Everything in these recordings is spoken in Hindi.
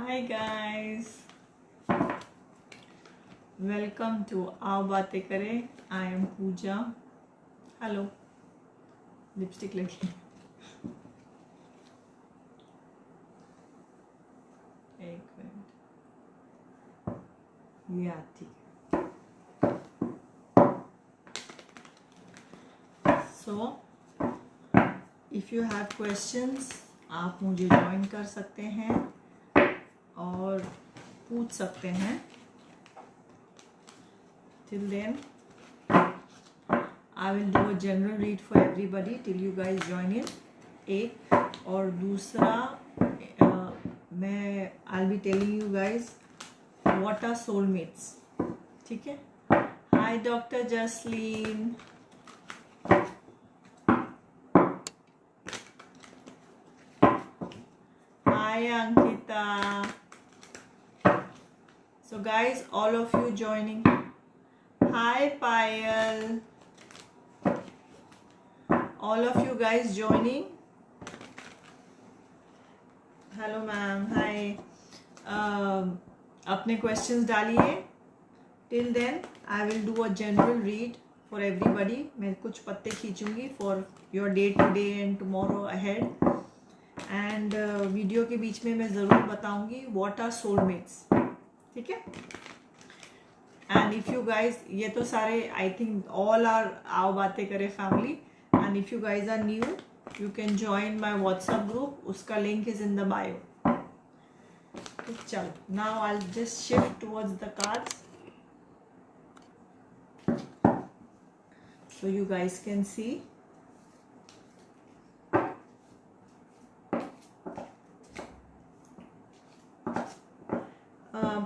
Hi guys, welcome to आओ बातें करें. I am Pooja. Hello. Lipstick लगी. एक मिनट. या ठीक. So if you have questions आप मुझे ज्वाइन कर सकते हैं और पूछ सकते हैं. Till then I will do a general read for everybody till you guys join in. एक और दूसरा मैं I'll be telling you guys what are soulmates. ठीक है. Hi Dr. Jasleen. Hi Ankita. So guys, all of you joining. Hi Payal. All of you guys joining. Hello ma'am. Hi. अपने questions डालिए. Till then I will do a general read for everybody. मैं कुछ पत्ते खींचूंगी for your day to day and tomorrow ahead. And video के बीच में मैं ज़रूर बताऊंगी व्हाट आर सोलमेट्स. ठीक है. एंड इफ़ यू गाइज, ये तो सारे आई थिंक ऑल आर आओ बातें करें family. And if you guys are new you can join my WhatsApp group. उसका link is in the bio. चलो now I just shift towards the cards so you guys can see.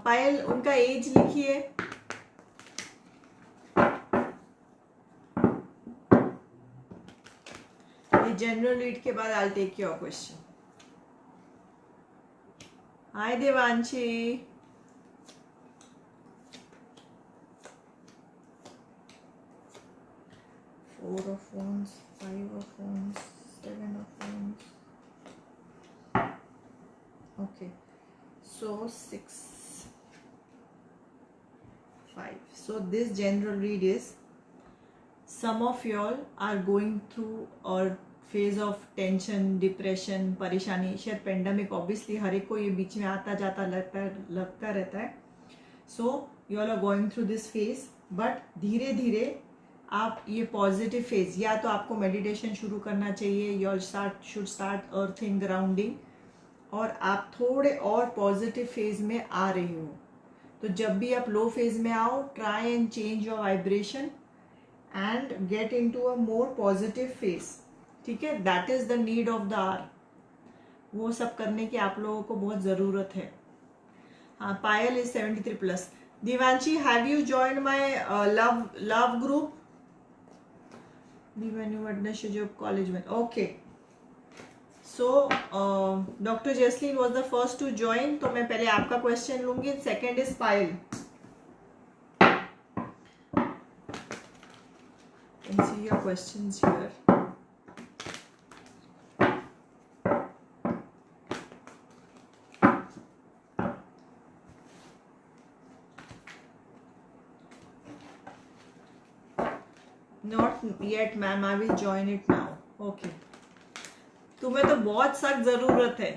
Payal उनका एज लिखिए. ये जनरल रीड के बाद I take your question. Hi Devanshi. 4 of wands, 5 of wands, 7 of wands. Okay, so 6, 5. So this general read is some of y'all are going through a phase of tension, depression, परेशानी. शायद पेंडेमिक ऑब्वियसली हर एक को ये बीच में आता जाता लगता रहता है. So you all are going through this phase. But धीरे धीरे आप ये पॉजिटिव फेज, या तो आपको मेडिटेशन शुरू करना चाहिए. You all should start earthing, grounding. और आप थोड़े और पॉजिटिव फेज में आ रहे हो. तो जब भी आप लो फेज में आओ, try and change your vibration and get into a more positive phase. ठीक है. That is the need of the hour. वो सब करने की आप लोगों को बहुत जरूरत है. हाँ, Payal is 73 plus. Divanshi, have you joined my love group? College में. Okay. So doctor Jasleen was the first to join. तो मैं पहले आपका क्वेश्चन लूंगी. Second is Payal. Can see your questions here. Not yet ma'am, I will join it now. Okay. तुम्हें तो बहुत सख्त जरूरत है.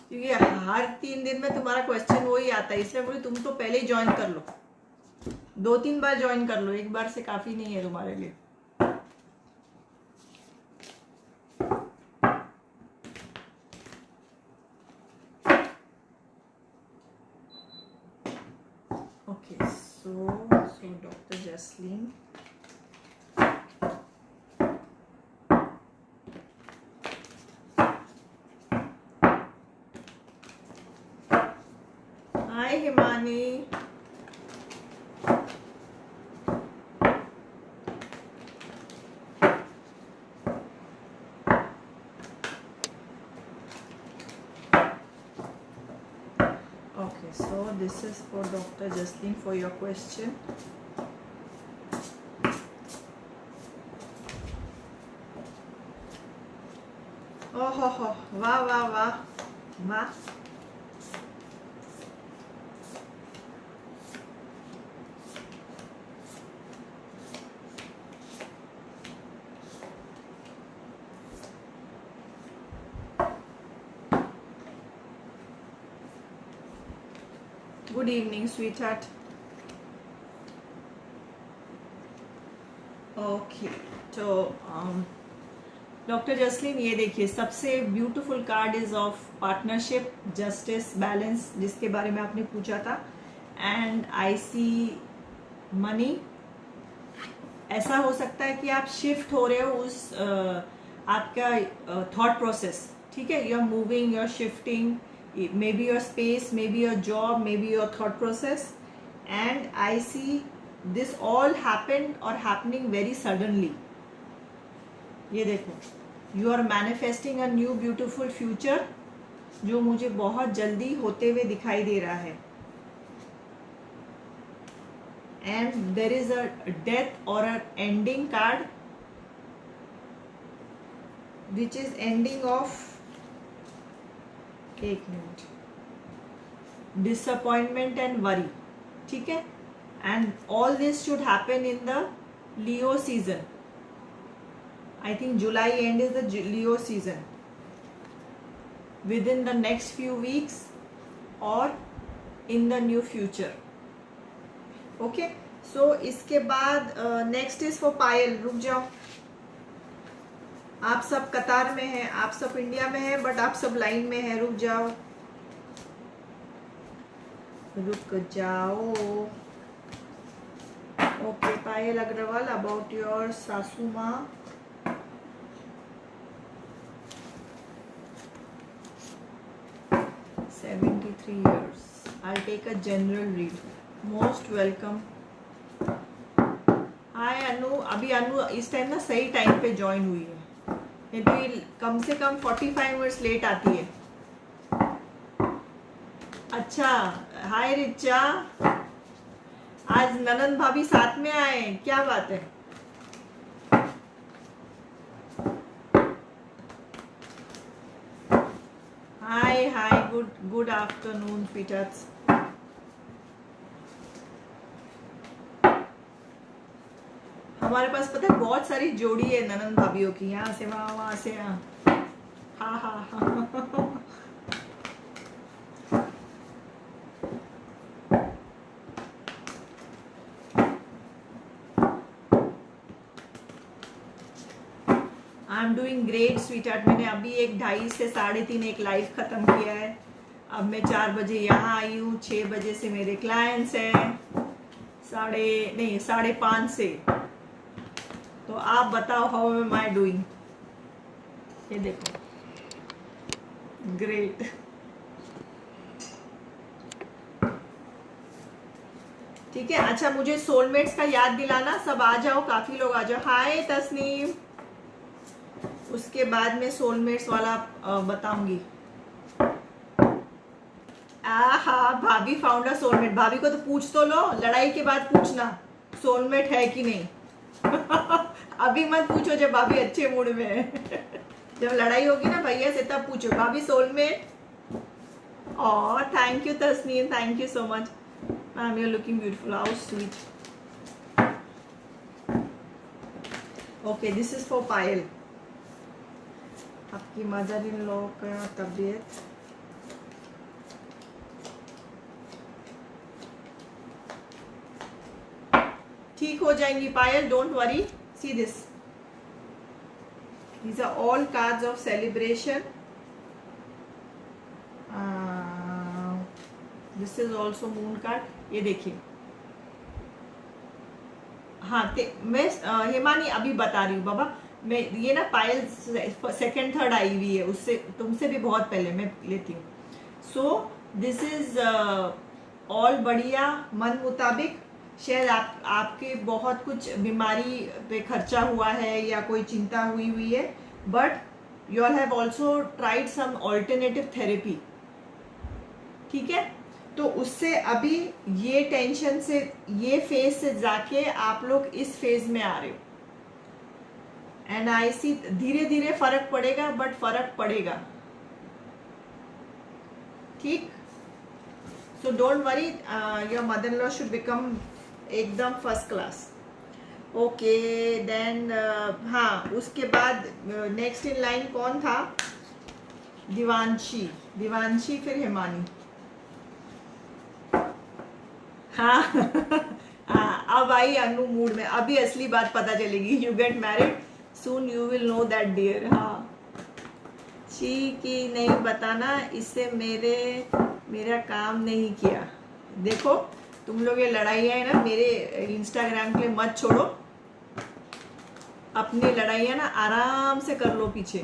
क्योंकि हर 3 दिन में तुम्हारा क्वेश्चन वही आता है. इसलिए बोली तुम तो पहले ही ज्वाइन कर लो. 2-3 बार ज्वाइन कर लो. एक बार से काफी नहीं है तुम्हारे लिए. Okay. So doctor Jasleen, hi Himani. Okay, so this is for Dr. Jasleen for your question. ओहो हो, वाह वाह वाह वाह। Good evening sweet heart. Okay, तो डॉक्टर जसलीन, ये देखिए सबसे beautiful card is of partnership, justice, balance, जिसके बारे में आपने पूछा था। And I see money. ऐसा हो सकता है कि आप शिफ्ट हो रहे हो उस आपका थॉट प्रोसेस, ठीक है, you are moving, you are shifting, may be your space, may be your job, may be your thought process. And I see this all happened और हैपनिंग वेरी सडनली। ये देखो, you are manifesting a new beautiful future, जो मुझे बहुत जल्दी होते हुए दिखाई दे रहा है। And there is a death और a ending card, which is ending of, एक मिनट, डिसअपॉइंटमेंट एंड वरी, ठीक है। And all this should happen in the Leo season. I think July end is the Leo season, within the next few weeks or in the new future. Okay, so इसके बाद next is for पायल। रुक जाओ, आप सब कतार में हैं, आप सब इंडिया में हैं, बट आप सब लाइन में हैं, रुक जाओ, रुक जाओ। Okay, Payal Agarwal, about your सासू माँ। (73 years). I'll take a general read. Most welcome. हाय अनु। अभी अनु इस टाइम ना सही टाइम पे ज्वाइन हुई है, नहीं तो ये कम से कम 45 मिनट्स लेट आती है। अच्छा, हाय रिचा, आज ननंद भाभी साथ में आए, क्या बात है। हाय हाय, गुड आफ्टरनून स्वीटहार्ट्स। हमारे पास पता है बहुत सारी जोड़ी है ननंद भाभीियों की, यहाँ से वहाँ, वहाँ से यहाँ। हाँ हाँ हाँ। I am doing great sweetheart. मैंने अभी 2:30 से 3:30 एक लाइव खत्म किया है। अब मैं 4 बजे यहाँ आई हूँ, 6 बजे से मेरे क्लाइंट्स हैं, 5:30 से। तो आप बताओ, हाउ एम आई डूइंग। ये देखो, ग्रेट। ठीक है, अच्छा मुझे सोलमेट्स का याद दिलाना, सब आ जाओ, काफी लोग आ जाओ। हाय तस्नीम। उसके बाद में सोलमेट्स वाला बताऊंगी। हाँ, भाभी फाउंड अ सोलमेट। भाभी को तो पूछ तो लो, लड़ाई के बाद पूछना सोलमेट है कि नहीं। अभी मत पूछो जब भाभी अच्छे मूड में है। जब लड़ाई होगी ना भैया से, तब पूछो भाभी सोलमेट। और thank you Tasneem, thank you so much ma'am, you are looking beautiful, how sweet. Okay, this is for Payal. आपकी मदर इन लॉ का तबीयत ठीक हो जाएंगी Payal, don't worry. See this, these are all cards of celebration. This is also moon card। ये देखिए, हाँ मैं हेमानी अभी बता रही हूँ बाबा। मैं ये ना पायल सेकंड थर्ड आई हुई है, उससे तुमसे भी बहुत पहले मैं लेती हूँ। सो दिस इज ऑल बढ़िया, मन मुताबिक। शायद आपके बहुत कुछ बीमारी पे खर्चा हुआ है या कोई चिंता हुई है, but you all have also tried some alternative therapy, ठीक है। तो उससे अभी ये टेंशन से, ये फेज से जाके आप लोग इस फेज में आ रहे हो। एंड आई सी धीरे धीरे फर्क पड़ेगा, बट फर्क पड़ेगा, ठीक. So don't worry, your mother in law should become एकदम फर्स्ट क्लास. ओके देन, हाँ उसके बाद नेक्स्ट इन लाइन कौन था? दिवांशी. दिवांशी फिर हिमानी. हाँ हाँ अब आई अनु मूड में. अभी असली बात पता चलेगी. You get married soon, you will know that dear. हाँ शी की नहीं बताना, इससे मेरा काम नहीं किया. देखो तुम लोग ये लड़ाइयाँ है ना, मेरे इंस्टाग्राम के लिए मत छोड़ो. अपनी लड़ाइयाँ ना आराम से कर लो पीछे.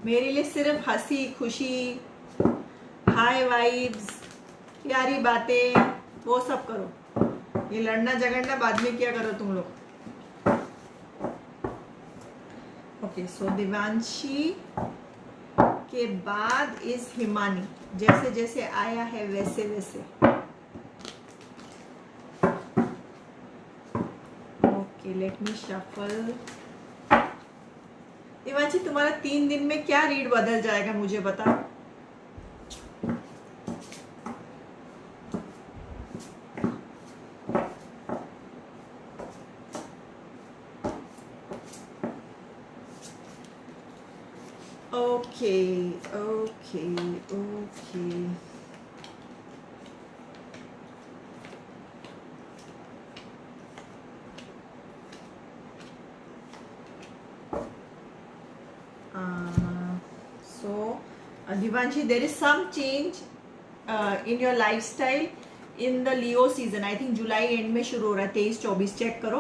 मेरे लिए सिर्फ हंसी खुशी, हाई वाइब्स, प्यारी बातें, वो सब करो. ये लड़ना झगड़ना बाद में क्या करो तुम लोग. ओके सो दिवांशी के बाद इज हिमानी. जैसे जैसे आया है वैसे वैसे. Okay let me shuffle. Divanshi तुम्हारा 3 दिन में क्या रीड बदल जाएगा मुझे बता. Okay, okay, okay. So, Divanshi, there is some change in your lifestyle in the Leo season. I think July and में शुरू हो रहा है. 23-24 चेक करो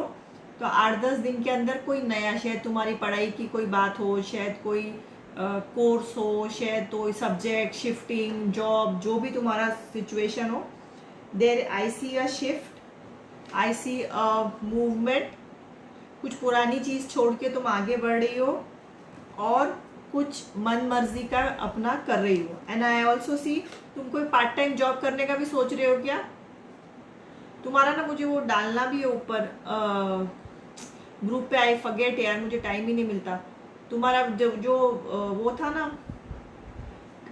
तो 8-10 दिन के अंदर कोई नया, शायद तुम्हारी पढ़ाई की कोई बात हो, शायद कोई कोर्स हो, शायद कोई सब्जेक्ट शिफ्टिंग, जॉब, जो भी तुम्हारा सिचुएशन हो, देर आई see a shift, I see a movement. कुछ पुरानी चीज छोड़ के तुम आगे बढ़ रही हो और कुछ मन मर्जी का अपना कर रही हो. एंड आई ऑल्सो सी तुम कोई पार्ट टाइम जॉब करने का भी सोच रहे हो क्या. तुम्हारा ना मुझे वो डालना भी है ऊपर ग्रुप पे. आई फॉरगेट यार, मुझे टाइम ही नहीं मिलता. तुम्हारा जो वो था ना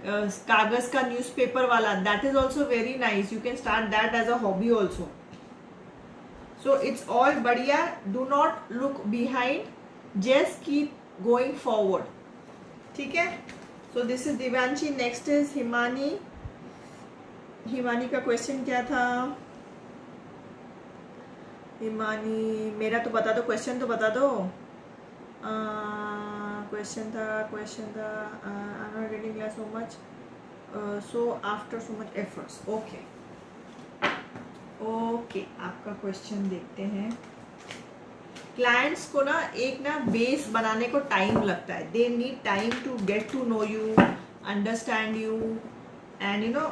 कागज का न्यूज़पेपर वाला, that is also very nice. You can start that as a hobby also. So it's all बढ़िया. Do not look behind, just keep going forward. ठीक है. So this is Divyanshi. Next is Himani. Himani का क्वेश्चन क्या था. हिमानी मेरा तो बता दो, क्वेश्चन तो बता दो. क्वेश्चन था I am not getting so much, so after so much efforts. Okay okay आपका क्वेश्चन देखते हैं. क्लाइंट्स को ना एक ना बेस बनाने को टाइम लगता है. They need time to get to know you, understand you and you know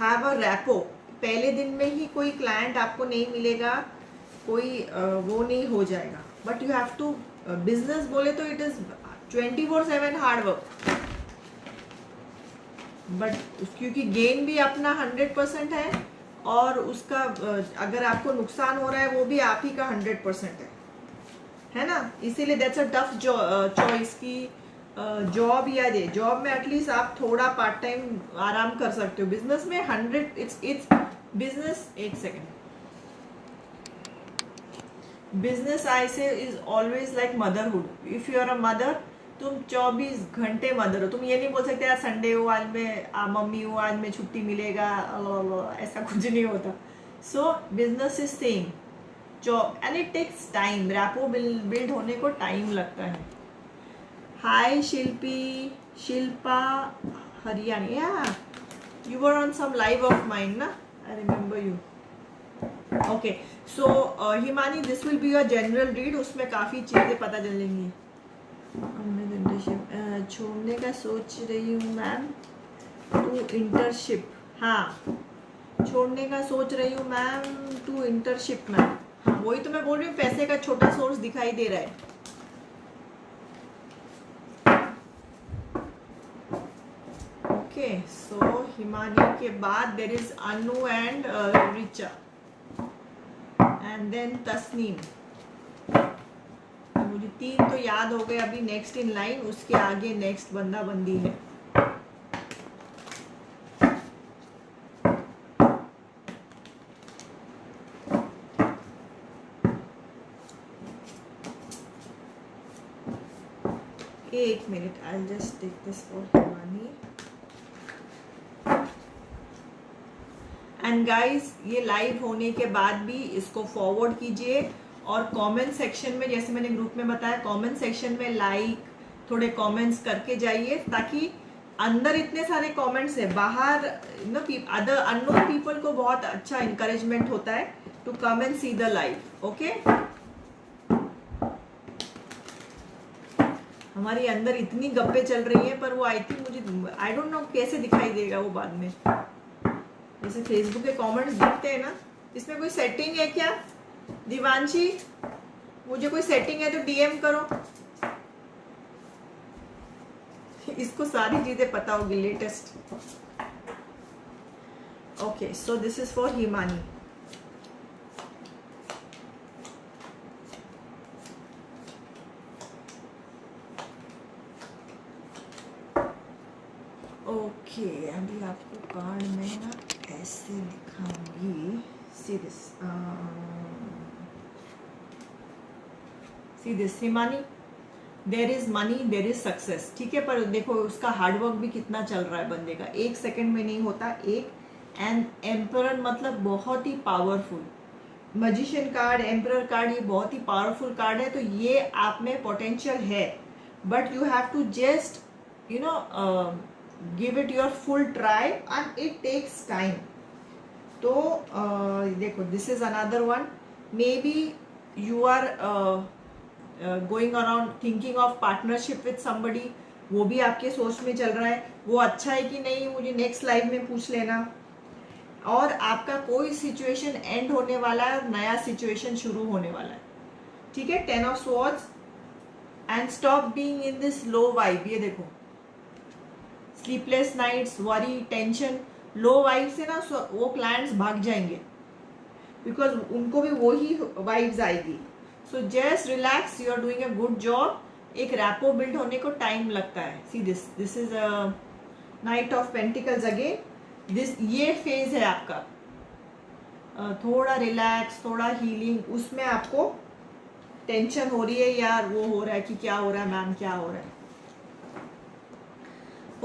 have a rapport. पहले दिन में ही कोई क्लाइंट आपको नहीं मिलेगा, कोई वो नहीं हो जाएगा. But you have to, business बोले तो it is 24/7 hard work. But क्योंकि गेन भी अपना 100% है और उसका अगर आपको नुकसान हो रहा है वो भी आप ही का 100% है ना. इसीलिए दैट्स अ टफ चॉइस की जॉब या दे. जॉब में एटलीस्ट आप थोड़ा पार्ट टाइम आराम कर सकते हो. बिजनेस में 100 इट्स बिजनेस. एक second. Business I say is always like motherhood. If you are a mother, तुम 24 घंटे मदर हो. तुम ये नहीं बोल सकते यार संडे हो आज में मम्मी हो आज में छुट्टी मिलेगा, ऐसा कुछ नहीं होता. So business is same job and it takes time. Rapport build होने को टाइम लगता है. हाय शिल्पी, Shilpa Hariyani. Yeah you were on some live of mine ना, I remember you. Okay so Himani, this will be your general read. उसमें काफ़ी चीज़ें पता चलेंगी. छोड़ने का सोच रही हूँ मैम टू इंटर्नशिप. हाँ छोड़ने का सोच रही हूँ मैम टू इंटर्नशिप मैम. हाँ वही तो मैं बोल रही हूँ, पैसे का छोटा सोर्स दिखाई दे रहा है. ओके हिमानी के बाद there is Anu and Richa and then Tasneem. मुझे 3 तो याद हो गए. अभी नेक्स्ट इन लाइन, उसके आगे नेक्स्ट बंदा बंदी है. एक minute, I just take this for Himani. And guys, ये लाइव होने के बाद भी इसको फॉरवर्ड कीजिए और कमेंट सेक्शन में, जैसे मैंने ग्रुप में बताया, कमेंट सेक्शन में लाइक थोड़े कमेंट्स करके जाइए, ताकि अंदर इतने सारे कमेंट्स है, बाहर अदर अननोन पीपल को बहुत अच्छा इंकरेजमेंट होता है to come and see the live. Okay, हमारी अंदर इतनी गप्पे चल रही है, पर वो आई थिंक मुझे आई डोंट नो कैसे दिखाई देगा वो बाद में. जैसे फेसबुक के कमेंट्स दिखते हैं ना, इसमें कोई सेटिंग है क्या दिवांशी? मुझे कोई सेटिंग है तो डीएम करो. इसको सारी चीजें पता होगी latest. Okay, so this is for Himani. Okay, अभी आपको कार्ड में ना ऐसे दिखाऊंगी. See this Himani, there is money, there is success. ठीक है, पर देखो उसका हार्डवर्क भी कितना चल रहा है बंदे का. 1 सेकंड में नहीं होता. एंड एम्परर मतलब बहुत ही powerful. Magician card, emperor card, ये बहुत ही पावरफुल कार्ड है. तो ये आप में पोटेंशियल है, but you have to just give it your full try and it takes time. तो देखो, this is another one. Maybe you are going around thinking of partnership with somebody. वो भी आपके सोच में चल रहा है. वो अच्छा है कि नहीं, मुझे नेक्स्ट लाइव में पूछ लेना. और आपका कोई सिचुएशन एंड होने वाला है और नया सिचुएशन शुरू होने वाला है. ठीक है, 10 of swords and stop being in this low vibe. ये देखो, स्लीपलेस नाइट्स, वरी, टेंशन, लो वाइब से ना वो क्लाइंट्स भाग जाएंगे, बिकॉज उनको भी वही वाइब्स आएगी. So just relax, you are doing a good job. एक रैपो बिल्ड होने को टाइम लगता है. See this is a knight of pentacles again. ये फेज है आपका. थोड़ा रिलैक्स, थोड़ा हीलिंग. उसमें आपको टेंशन हो रही है यार, वो हो रहा है कि क्या हो रहा है मैम, क्या हो रहा है.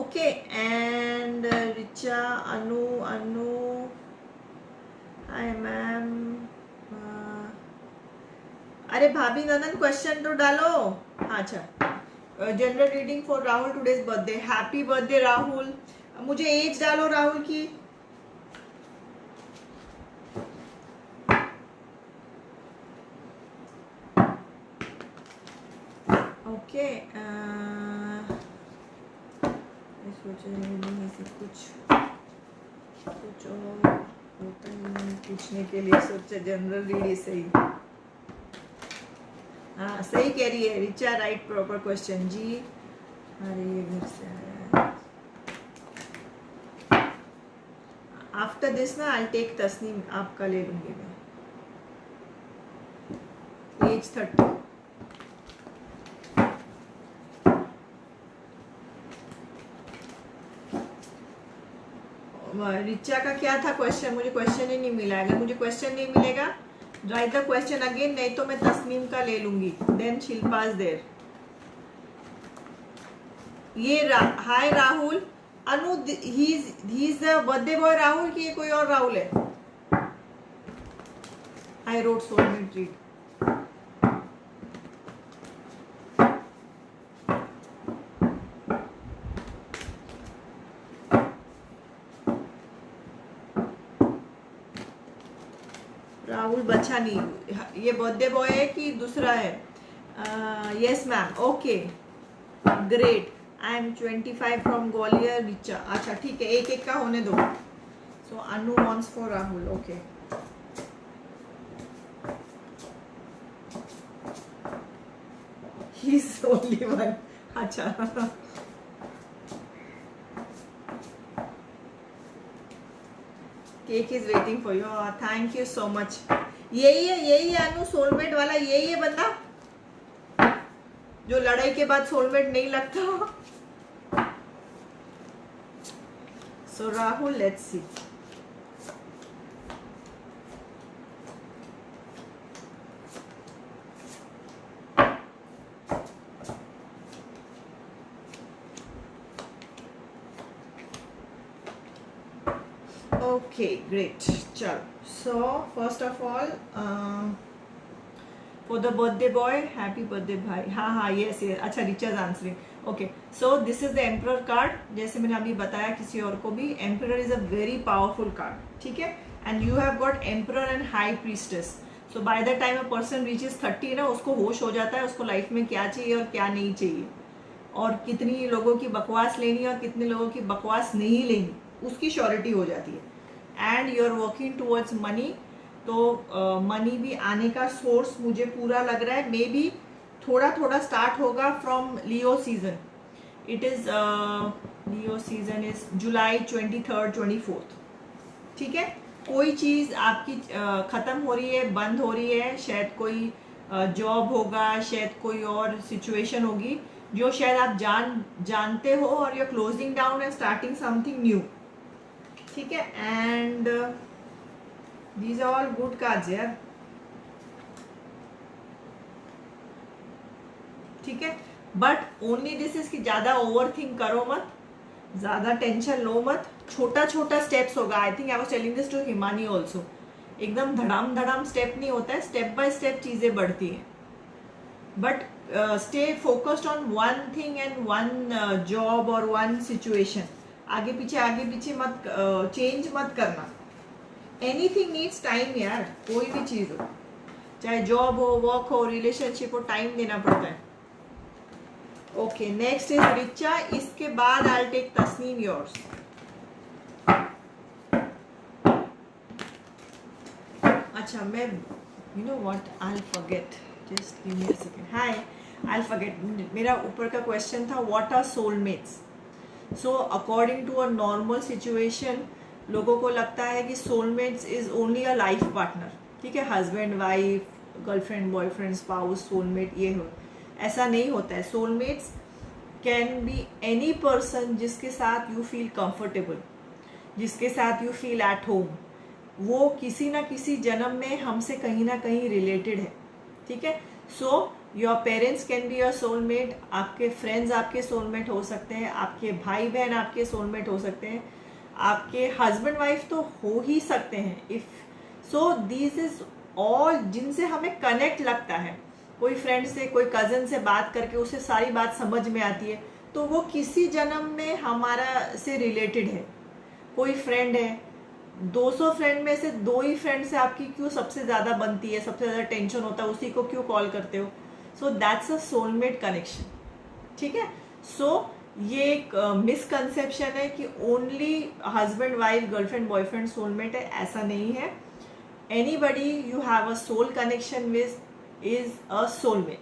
Okay, and Richa, Anu, hi ma'am. अरे भाभी नंदन, क्वेश्चन तो डालो. अच्छा, general reading for Rahul, today's birthday. Happy birthday Rahul. मुझे एज डालो राहुल की. ओके, सोच रही हूँ ऐसे कुछ और होता ही नहीं पूछने के लिए. सोचा जनरल रीड सही. हाँ, सही कह रही है रिचा. राइट, प्रॉपर क्वेश्चन जी. अरे ये घर से आया है. आफ्टर दिस ना आई टेक तस्नीम, आपका ले लूंगी मैं. एज 30. रिचा का क्या था क्वेश्चन? मुझे क्वेश्चन ही नहीं मिला. अगर मुझे क्वेश्चन नहीं मिलेगा, राइट द क्वेश्चन अगेन, नहीं तो मैं तस्नीम का ले लूंगी. Then Shilpa's there. ये hi Rahul. Anu, he is the birthday boy Rahul की कोई और राहुल है? I wrote soulmate read. Rahul बचा नहीं. ये बर्थडे बॉय है कि दूसरा है? Yes ma'am. Okay, great. I am 25 from Gwalior. Richa, अच्छा ठीक है, एक एक का होने दो. So Anu wants for Rahul. Okay, he is only one. अच्छा cake is waiting for you. Thank you so much. यही है अनु सोलमेट वाला, यही है बंदा जो लड़ाई के बाद सोलमेट नहीं लगता। So Rahul, let's see. Okay, great. चलो, so first of all, for the birthday boy, happy birthday भाई। हाँ, yes, अच्छा, recharge answering. Okay, so this is the emperor card. जैसे मैंने अभी बताया किसी और को भी, emperor is a very powerful card, ठीक है। And you have got emperor and high priestess. So by the time a person reaches 30 ना, उसको होश हो जाता है उसको लाइफ में क्या चाहिए और क्या नहीं चाहिए, और कितनी लोगों की बकवास लेनी है और कितने लोगों की बकवास नहीं लेनी, उसकी श्योरिटी हो जाती है। And you are working towards money, तो मनी भी आने का सोर्स मुझे पूरा लग रहा है। मे बी थोड़ा थोड़ा स्टार्ट होगा from Leo season. It is Leo season is July 23rd 24th, ठीक है। कोई चीज आपकी खत्म हो रही है, बंद हो रही है, शायद कोई जॉब होगा, शायद कोई और सिचुएशन होगी जो शायद आप जानते हो, और you are closing down and starting something new, ठीक है। And these are all good cards यार, ठीक है। बट ओनली दिस इज कि ज्यादा ओवर थिंक करो मत, ज्यादा टेंशन लो मत, छोटा छोटा स्टेप्स होगा। I think I was telling this to Himani also. एकदम धड़ाम धड़ाम स्टेप नहीं होता है, स्टेप बाय स्टेप चीजें बढ़ती हैं। But stay focused on one thing and one job और वन सिचुएशन। आगे पीछे मत चेंज मत करना। एनीथिंग नीड्स टाइम यार, कोई भी चीज हो, चाहे जॉब हो, वर्क हो, रिलेशनशिप हो, टाइम देना पड़ता है। ओके, नेक्स्ट इज रिचा, इसके बाद आई टेक तस्नीम योर्स। अच्छा, मैं you know what, I forget, just give me a second. Hi, I forget, मेरा ऊपर का क्वेश्चन था what are soulmates. So according to a normal situation, लोगों को लगता है कि soulmates is only a life partner, ठीक है, husband wife, girlfriend boyfriend spouse, soulmate ये हो। ऐसा नहीं होता है। Soulmates can be any person जिसके साथ यू फील कंफर्टेबल, जिसके साथ यू फील एट होम। वो किसी ना किसी जन्म में हमसे कहीं ना कहीं रिलेटेड है, ठीक है। So your parents can be your soulmate, आपके फ्रेंड्स आपके सोलमेट हो सकते हैं, आपके भाई बहन आपके सोलमेट हो सकते हैं, आपके हस्बैंड वाइफ तो हो ही सकते हैं। If so this is all जिनसे हमें कनेक्ट लगता है। कोई फ्रेंड से, कोई कजन से बात करके उसे सारी बात समझ में आती है, तो वो किसी जन्म में हमारा से रिलेटेड है। कोई फ्रेंड है, 200 फ्रेंड में से 2 ही फ्रेंड से आपकी क्यों सबसे ज्यादा बनती है, सबसे ज्यादा टेंशन होता है, उसी को क्यों कॉल करते हो। So that's a soulmate connection, ठीक है। सो ये एक मिसकंसेप्शन है कि only husband wife, girlfriend boyfriend soulmate है, ऐसा नहीं है। Anybody you have a soul connection with is a soulmate,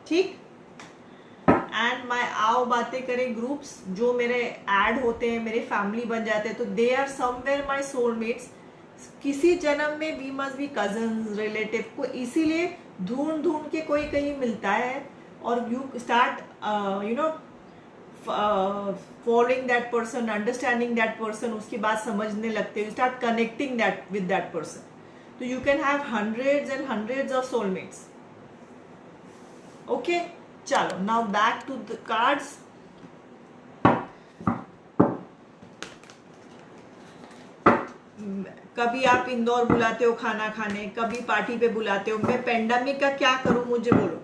ठीक। एंड माई आओ बातें करें ग्रुप्स जो मेरे ऐड होते हैं, मेरे फैमिली बन जाते हैं, तो they are somewhere my soulmates. किसी जन्म में we must be cousins, relative को, इसीलिए ढूंढ ढूंढ के कोई कहीं मिलता है, और you start you know following that person, understanding that person, उसकी बात समझने लगते हो, you start connecting that with that person. तो you can have hundreds and hundreds of soulmates. Okay, चलो, now back to the cards. कभी आप इंदौर बुलाते हो खाना खाने, कभी पार्टी पे बुलाते हो। मैं पेंडेमिक का क्या करूं, मुझे बोलो।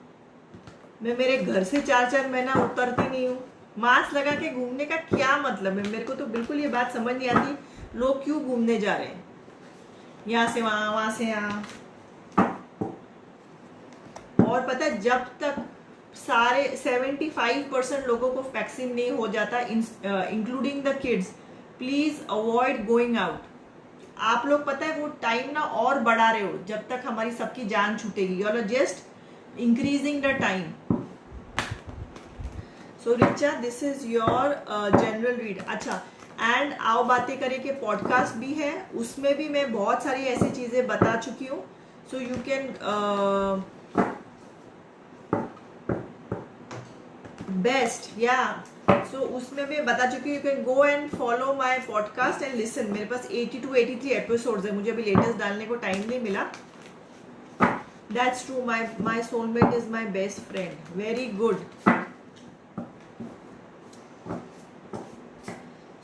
मैं मेरे घर से 4-4 महीना उतरती नहीं हूँ। मास्क लगा के घूमने का क्या मतलब है, मेरे को तो बिल्कुल ये बात समझ नहीं आती, लोग क्यों घूमने जा रहे हैं यहाँ से वहां, वहां से यहाँ। और पता है, जब तक सारे 75% लोगों को वैक्सीन नहीं हो जाता, including the kids, please avoid going out. आप लोग पता है वो टाइम ना और बढ़ा रहे हो, जब तक हमारी सबकी जान छूटेगी। You are just increasing the time. So Richa, this is your general read. अच्छा, एंड आओ बातें करें के पॉडकास्ट भी है, उसमें भी मैं बहुत सारी ऐसी चीज़ें बता चुकी हूँ. सो यू कैन बेस्ट या सो उसमें मैं बता चुकी हूँ. You can go and follow my podcast and listen. मेरे पास 80 to 83 एपिसोड्स है. मुझे अभी लेटेस्ट डालने को टाइम नहीं मिला. That's true. My soulmate is my best friend. Very good.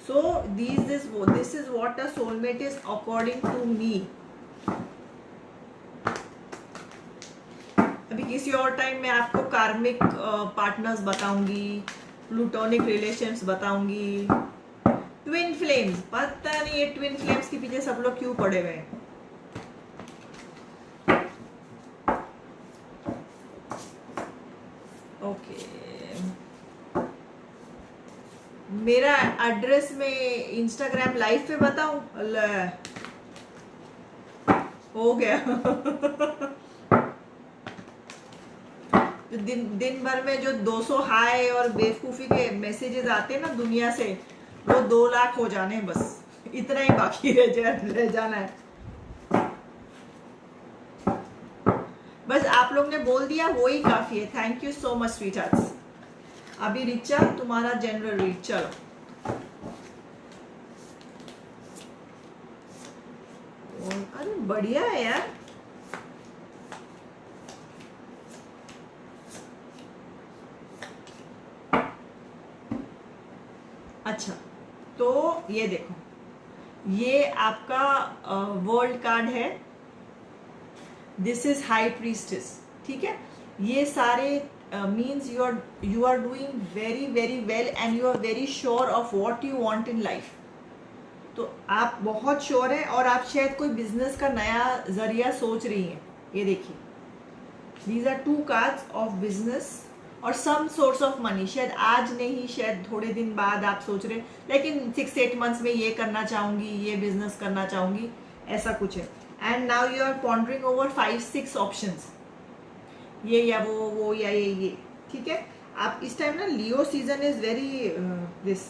So this is what a soulmate is according to me. अभी किसी और टाइम में आपको कार्मिक पार्टनर्स बताऊंगी, प्लूटोनिक रिलेशंस बताऊंगी, ट्विन फ्लेम्स. पता नहीं ये ट्विन फ्लेम्स के पीछे सब लोग क्यों पड़े हुए हैं. ओके. मेरा एड्रेस में इंस्टाग्राम लाइव पे बताऊं. हो गया. दिन भर में जो 200 हाय और बेवकूफी के मैसेजेस आते हैं ना दुनिया से, वो 2 लाख हो जाने. बस इतना ही बाकी रह जाना है. बस आप लोग ने बोल दिया वो ही काफी है. Thank you so much sweet hearts. अभी रिचा तुम्हारा जनरल रीड. चलो. अरे बढ़िया है यार. अच्छा, तो ये देखो, ये आपका वर्ल्ड कार्ड है. This is high priestess. ठीक है. ये सारे means you are doing very very well and you are very sure of what you want in life. तो आप बहुत श्योर हैं और आप शायद कोई बिजनेस का नया जरिया सोच रही हैं. ये देखिए, these are 2 cards of business और some source of money. शायद आज नहीं, शायद थोड़े दिन बाद आप सोच रहे, लेकिन 6-8 मंथ्स में ये करना चाहूंगी, ये बिजनेस करना चाहूंगी, ऐसा कुछ है. And now you are pondering over 5-6 options. ये या वो या ये. ठीक है. आप इस टाइम ना Leo season is very this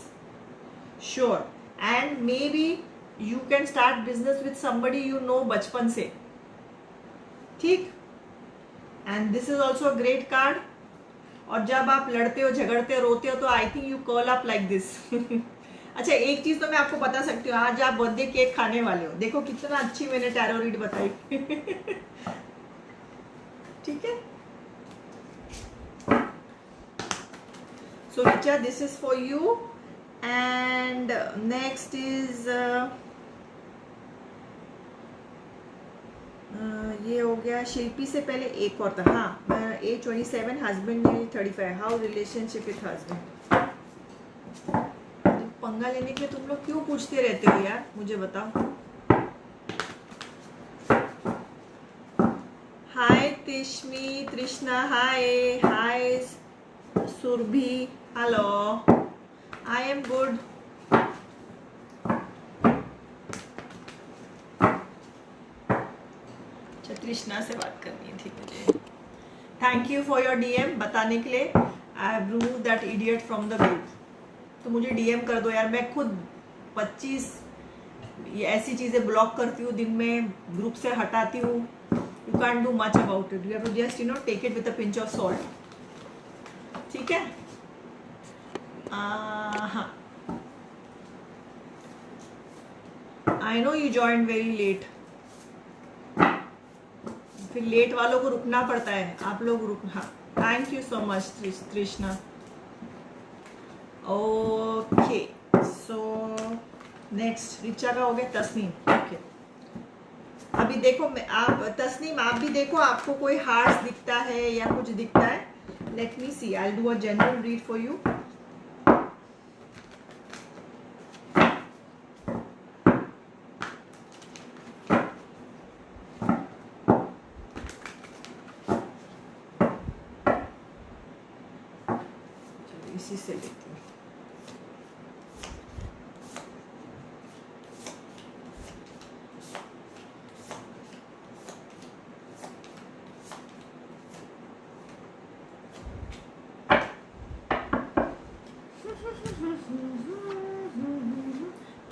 sure and maybe you can start business with somebody you know बचपन से. ठीक. And this is also a great card. और जब आप लड़ते हो, झगड़ते हो, रोते हो, तो I think you curl up like this. अच्छा, एक चीज तो मैं आपको बता सकती हूँ, आज आप बर्थडे केक खाने वाले हो. देखो कितना अच्छी मैंने टैरो रीड बताई. ठीक है. So Richa, this is for you. And next is ये हो गया. शिल्पी से पहले एक और था. हाँ, A27 husband 35. How relationship with husband. पंगा लेने के लिए तुम लोग क्यों पूछते रहते हो यार, मुझे बताओ. Hi Tishmi, Trishna. Hi Surabhi. Hello. I am good. Trishna से बात करनी थी मुझे. Thank you for your DM बताने के लिए. I have remove that idiot from the group. तो मुझे डीएम कर दो यार. मैं खुद 25 ऐसी चीजें ब्लॉक करती हूँ दिन में, ग्रुप से हटाती हूँ. You can do much about it. You have to just take it with a pinch of salt. ठीक है. हाँ, I know you join very late. फिर लेट वालों को रुकना पड़ता है. आप लोग रुक. हाँ, thank you so much Trishna. Okay. So next Richa का हो गया. तस्नीम. ओके. अभी देखो, आप तस्नीम, आप भी देखो, आपको कोई हार्ट्स दिखता है या कुछ दिखता है. Let me see. I will do a general read for you. इसी से लेती हूँ.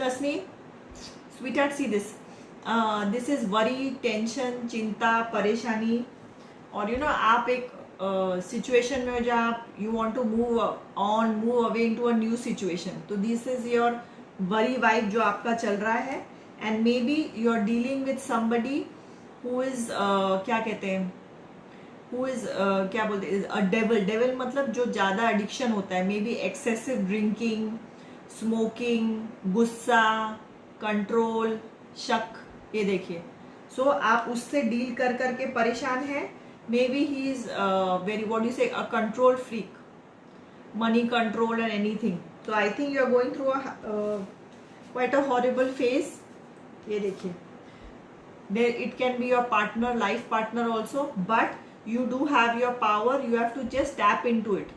Tasneem, sweetheart, see this. This is worry, tension, चिंता, परेशानी, और आप एक सिचुएशन में हो जहाँ आप you want to move away into a new situation. तो this is your worry vibe जो आपका चल रहा है, and maybe you are dealing with somebody who is क्या कहते हैं, हु इज क्या बोलते हैं, अ डेविल मतलब जो ज्यादा एडिक्शन होता है, may be excessive drinking, smoking, गुस्सा, कंट्रोल, शक. ये देखिए, सो आप उससे डील कर करके परेशान हैं. Maybe he is very what you say a control freak, money control and anything. तो I think you are going through quite a horrible phase. ये देखिए, it can be your partner, life partner also, but you do have your power, you have to just tap into it.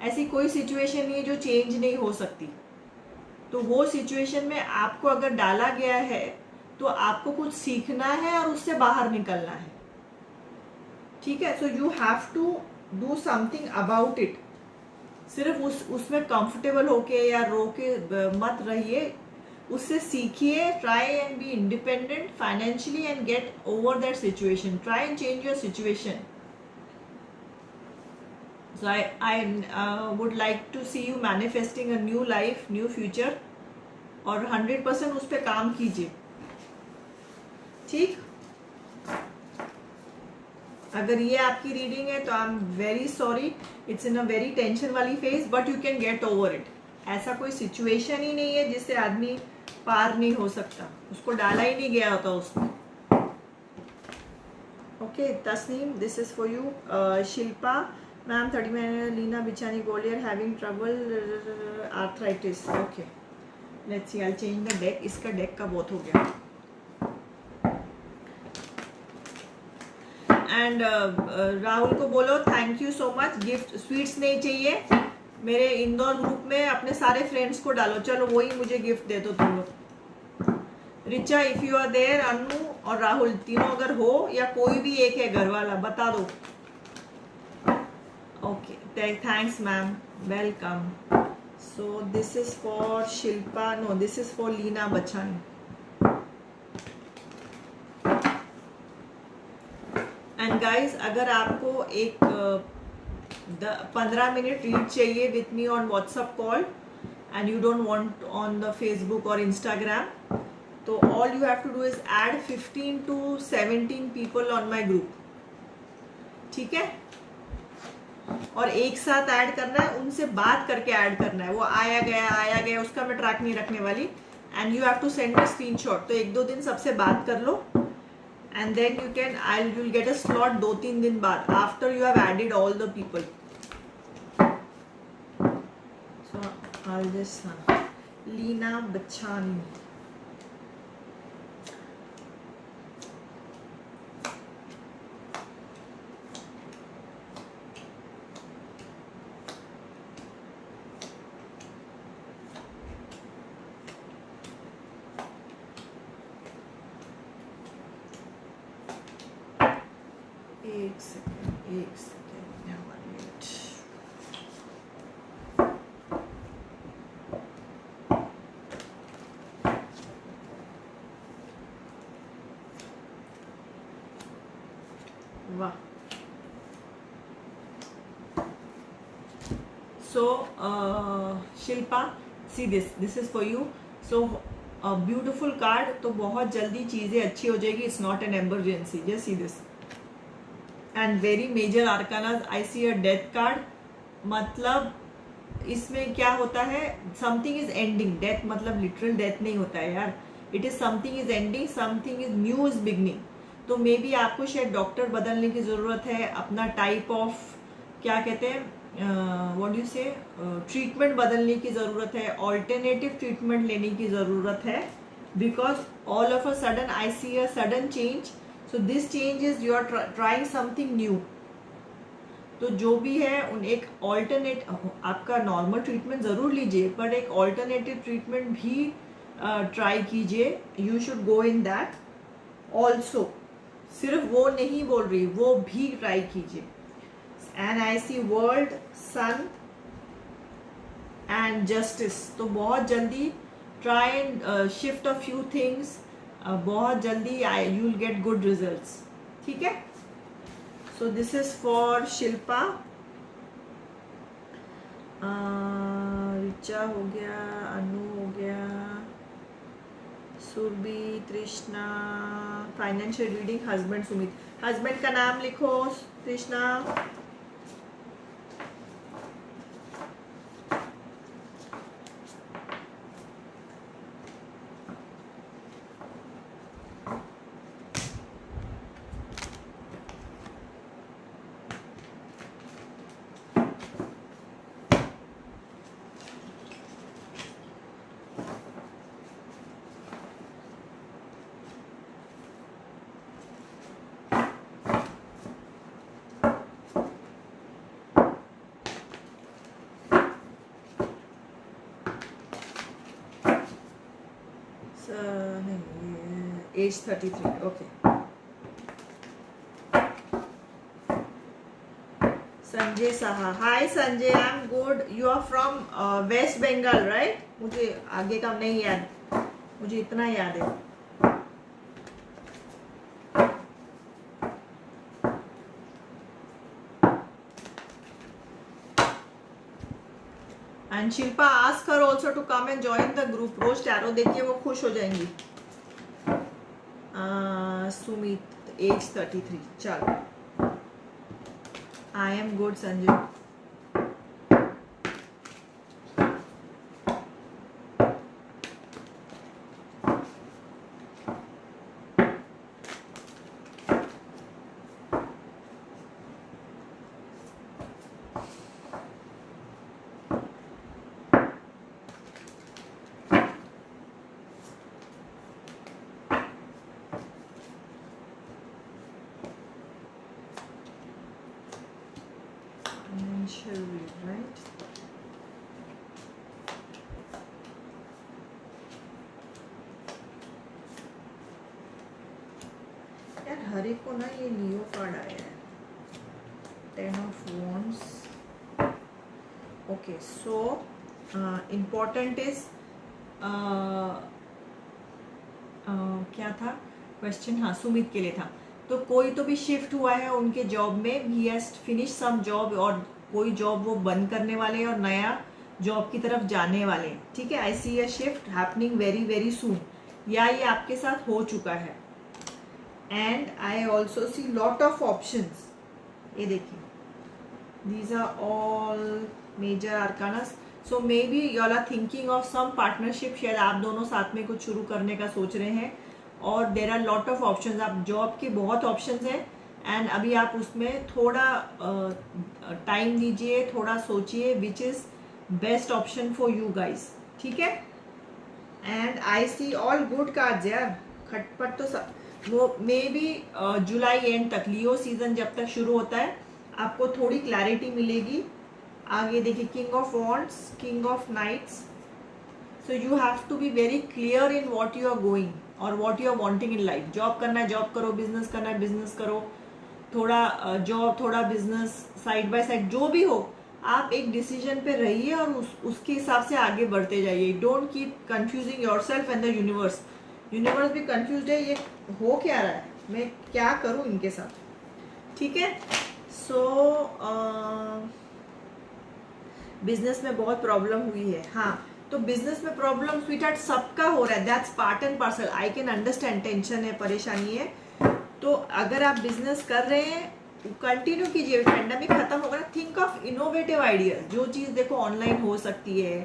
ऐसी कोई सिचुएशन नहीं है जो चेंज नहीं हो सकती. तो वो सिचुएशन में आपको अगर डाला गया है तो आपको कुछ सीखना है और उससे बाहर निकलना है. ठीक है, so you have to do something about it. सिर्फ उसमें कंफर्टेबल होके या रो के मत रहिए, उससे सीखिए. Try and be independent financially and get over that situation. Try and change your situation. So I would like to see you manifesting a new life, new future, और 100% उस पर काम कीजिए. ठीक, अगर ये आपकी रीडिंग है तो I am very sorry, it's in a very tension वाली phase, but you can get over it. ऐसा कोई सिचुएशन ही नहीं है जिससे आदमी पार नहीं हो सकता, उसको डाला ही नहीं गया होता उसमें. Okay Tasneem, this is for you. Shilpa ma'am 30 minutes, Leena Bichani गोलियर having trouble arthritis. Okay, let's see, I change the deck. इसका डेक का बहुत हो गया. एंड राहुल को बोलो thank you so much. Gift sweets नहीं चाहिए. मेरे इंदौर ग्रुप में अपने सारे फ्रेंड्स को डालो. चलो वही मुझे गिफ्ट दे दो तुम लोग. Richa, if you are there, Anu और राहुल तीनों अगर हो, या कोई भी एक है घर वाला, बता दो. Okay, thanks ma'am, welcome. So this is for Shilpa, no this is for Leena Bachani. And guys, अगर आपको एक 15 मिनट रीड चाहिए with me on WhatsApp call and you don't want on the Facebook और इंस्टाग्राम, तो all you have to do is add 15 to 17 people on my group. ठीक है, और एक साथ ऐड करना है, उनसे बात करके ऐड करना है. वो आया गया उसका मैं ट्रैक नहीं रखने वाली. And you have to send a screenshot. तो 1-2 दिन सबसे बात कर लो, and then you'll get a slot 2-3 दिन बाद, after you have added all the people. So I'll just Leena Bachani. एक सेकेंड, यहाँ 1 minute. वाह. So Shilpa, see this is for you. So beautiful card. तो बहुत जल्दी चीजें अच्छी हो जाएगी. It's not an emergency. Just see this. And very major arcanas, I see a death card. मतलब इसमें क्या होता है, समथिंग इज एंडिंग. डेथ मतलब लिटरल डेथ नहीं होता है यार. It is something is ending, something is new is beginning. तो मे बी आपको शायद डॉक्टर बदलने की जरूरत है, अपना टाइप ऑफ क्या कहते हैं, व्हाट डू यू से, ट्रीटमेंट बदलने की जरूरत है, ऑल्टरनेटिव ट्रीटमेंट लेने की जरूरत है. Because all of a sudden I see a sudden change. So this change is you are trying something new. तो जो भी है उन एक ऑल्टरनेट, आपका नॉर्मल ट्रीटमेंट जरूर लीजिए, बट एक ऑल्टरनेटिव ट्रीटमेंट भी ट्राई कीजिए. You should go in that also. सिर्फ वो नहीं बोल रही, वो भी ट्राई कीजिए. And I see world, sun and justice. तो बहुत जल्दी try and shift a few things, बहुत जल्दी you will get good results. ठीक है. So this is for Shilpa. Richa हो गया, अनु हो गया, Surbhi, Trishna. Financial reading husband Sumit. Husband का नाम लिखो तृष्णा. Age 33. Okay. Sanjay Saha. Hi Sanjay, I am good. You are from West Bengal right? मुझे आगे का नहीं याद, मुझे इतना याद है. And Shilpa ask her also to come and join the group. रोज टैरो देखिए, वो खुश हो जाएंगी. सुमित एज 33. चलो. I am good Sanjay. Right? यार हर एक को ना ये लियो कार्ड आया है. 10 of Wands. Okay. So important is क्या था क्वेश्चन? हाँ, सुमित के लिए था. तो कोई तो भी शिफ्ट हुआ है उनके जॉब में. He has finish some job, और कोई जॉब वो बंद करने वाले हैं और नया जॉब की तरफ जाने वाले हैं. ठीक है. I see a shift happening very very soon, या ये आपके साथ हो चुका है. And I also see lot of options. ये देखिए, these are all major arcanas. So maybe you are thinking of some partnership. शायद आप दोनों साथ में कुछ शुरू करने का सोच रहे हैं. और there are lot of options. आप जॉब के बहुत ऑप्शंस हैं, एंड अभी आप उसमें थोड़ा टाइम दीजिए, थोड़ा सोचिए which is best option for you guys. ठीक है. And I see all good cards यार. खटपट तो सब वो मे बी जुलाई एंड तक, लियो सीजन जब तक शुरू होता है, आपको थोड़ी क्लैरिटी मिलेगी. आगे देखिए, king of wands, king of knights. So you have to be very clear in what you are going और what you are wanting in life. Job करना है जॉब करो, बिजनेस करना है बिजनेस करो. थोड़ा जॉब, थोड़ा बिजनेस, साइड बाय साइड जो भी हो, आप एक डिसीजन पे रहिए और उसके हिसाब से आगे बढ़ते जाइए. Don't keep confusing yourself and the universe. Universe भी कंफ्यूज है, ये हो क्या रहा है, मैं क्या करूं इनके साथ. ठीक है. सो बिजनेस में बहुत प्रॉब्लम हुई है. हाँ, तो बिजनेस में प्रॉब्लम स्वीटहार्ट सबका हो रहा है. That's part and parcel. I can understand. Tension है, परेशानी है. तो अगर आप बिजनेस कर रहे हैं, कंटिन्यू कीजिए. पैंडेमिक खत्म होगा ना, थिंक ऑफ इनोवेटिव आइडियाज. जो चीज देखो ऑनलाइन हो सकती है,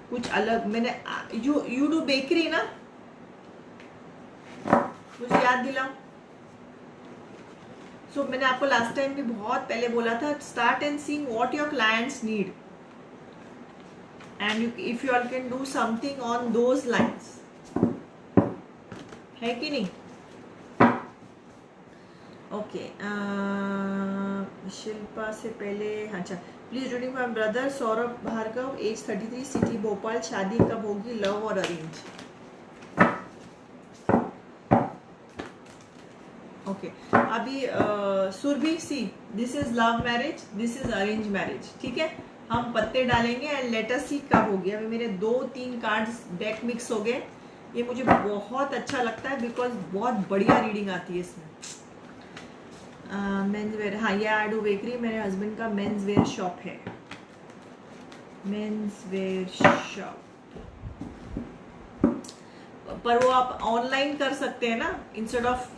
कुछ अलग. मैंने यू डू बेकरी ना, मुझे याद दिलाओ. सो मैंने आपको लास्ट टाइम भी बहुत पहले बोला था, start and seeing what your clients need, and if you all can do something on those lines. है कि नहीं? ओके. शिल्पा से पहले, अच्छा, please reading for brother Saurabh Bhargava, age 33, city Bhopal. शादी कब होगी, लव और अरेंज? ओके. अभी Surabhi, see, this is love marriage, this is arrange marriage. ठीक है. हम पत्ते डालेंगे एंड लेट अस सी कब होगी। अभी मेरे 2-3 कार्ड्स डेक मिक्स हो गए। ये मुझे बहुत अच्छा लगता है बिकॉज बहुत बढ़िया रीडिंग आती है इसमें। मेंस वेयर, हाँ ये आडू बेकरी मेरे हस्बैंड का मेंस वेयर शॉप है, मेंस वेयर शॉप। पर वो आप ऑनलाइन कर सकते हैं ना, instead of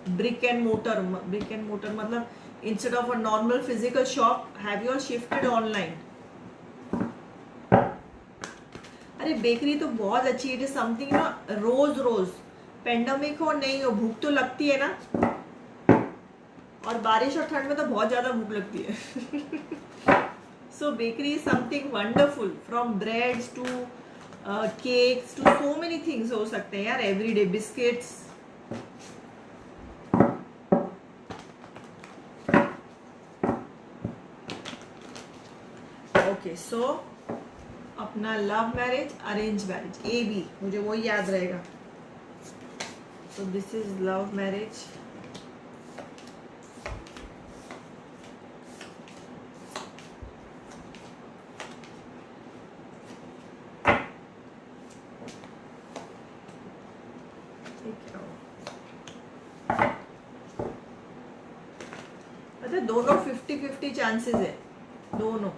brick and mortar. Brick and mortar मतलब instead of a normal physical shop, have you shifted online. अरे बेकरी तो बहुत अच्छी है, इट इज समथिंग ना, रोज रोज पेंडेमिक हो नहीं हो भूख तो लगती है ना, और बारिश और ठंड में तो बहुत ज्यादा भूख लगती है। So bakery is something wonderful, from breads to cakes to so many things हो सकते हैं यार, एवरीडे बिस्किट्स। ओके सो अपना love marriage arrange marriage A B, मुझे वो याद रहेगा। So this is love marriage, अच्छा दोनों 50-50 चांसेस है दोनों।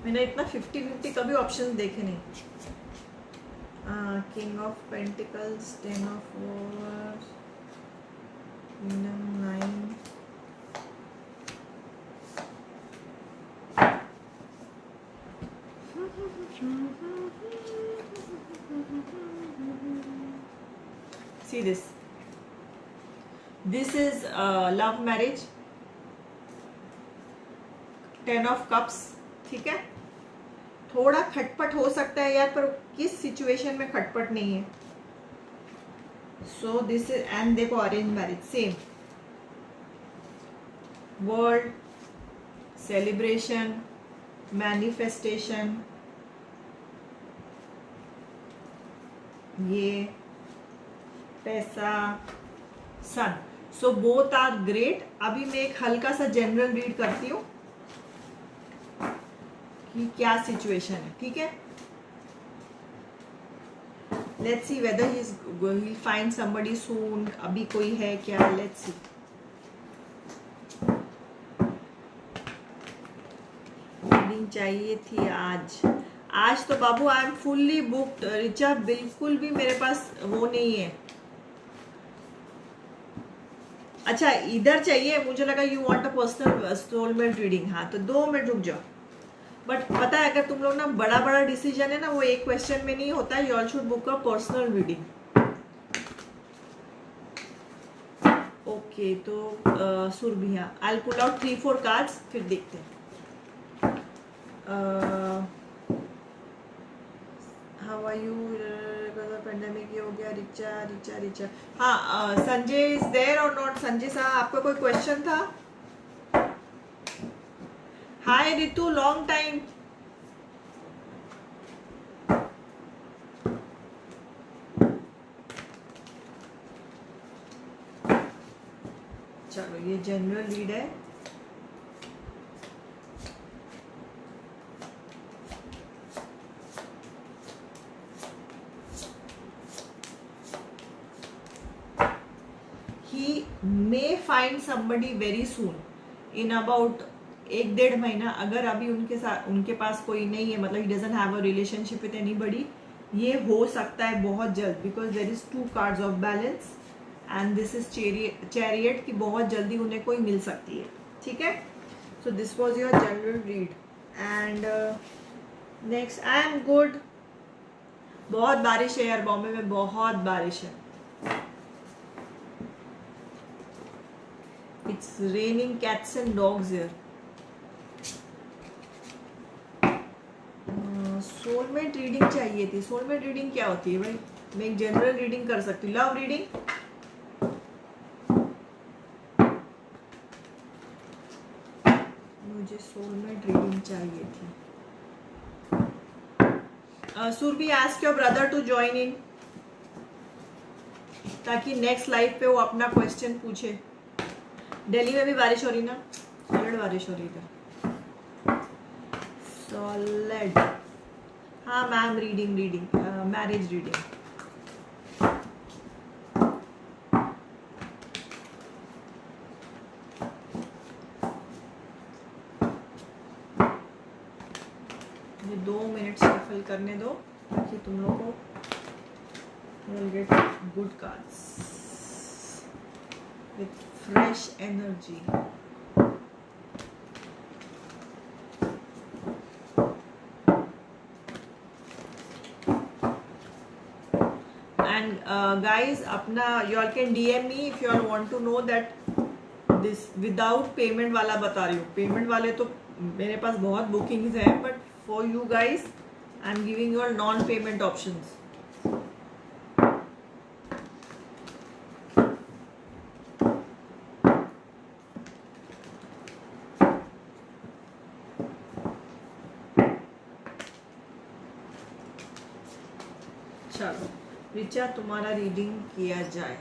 मैंने इतना 50-50 कभी ऑप्शन देखे नहीं। King of pentacles, 10 of Wars, 9। See this. This is love marriage, 10 of cups। ठीक है, थोड़ा खटपट हो सकता है यार, पर किस सिचुएशन में खटपट नहीं है। सो दिस इज, एंड देखो arrange marriage same, world, celebration, manifestation, ये पैसा, sun. So both are great. अभी मैं एक हल्का सा जनरल रीड करती हूँ कि क्या सिचुएशन है, ठीक है। Let's see whether he will find somebody soon. अभी कोई है क्या, लेट्स सी। रीडिंग चाहिए थी आज। आज तो बाबू I am fully booked Richa, बिल्कुल भी मेरे पास वो नहीं है। अच्छा इधर चाहिए, मुझे लगा you want a personal soulmate reading. हाँ तो 2 मिनट रुक जाओ। बट पता है अगर तुम लोग ना बड़ा बड़ा डिसीजन है ना, वो एक क्वेश्चन में नहीं होता है। You all should book a personal reading. Okay तो सुरभिया, आई पुल आउट 3-4 कार्ड्स, फिर देखते हैं। हाउ आर यू, पेंडेमिक ये हो गया। रिचा रिचा रिचा, हाँ संजय इज देयर और नॉट। संजय साहब आपका कोई क्वेश्चन था? हाय रितु, लॉन्ग टाइम। चलो ये जनरल रीड है। He may find somebody very soon, in about 1-1.5 महीना। अगर अभी उनके पास कोई नहीं है, मतलब he doesn't have a relationship with anybody, ये हो सकता है बहुत जल्द, because there is 2 cards of balance and this is chariot की बहुत जल्दी उन्हें कोई मिल सकती है, ठीक है। So this was your general read and next I am good। बहुत बारिश है यार, बॉम्बे में बहुत बारिश है। It's raining cats and dogs here। Soulmate reading चाहिए थी। सोलमेट रीडिंग क्या होती है भाई? मैं एक जनरल रीडिंग कर सकती हूँ। लव रीडिंग, मुझे सोलमेट रीडिंग चाहिए थी। Surbhi, ask your brother to join in। ताकि नेक्स्ट लाइव पे वो अपना क्वेश्चन पूछे। दिल्ली में भी बारिश हो रही ना, सॉलिड बारिश हो रही इधर, सॉलिड। हाँ मैम, रीडिंग मैरिज रीडिंग। ये 2 मिनट शफल करने दो ताकि तुम लोग को will get good cards with fresh energy. And guys, अपना you all can DM me if you all want to know that this without payment वाला बता रही हूँ। पेमेंट वाले तो मेरे पास बहुत बुकिंग्स हैं, but for you guys I'm giving you all non-payment options. चलो रिचा, तुम्हारा रीडिंग किया जाए।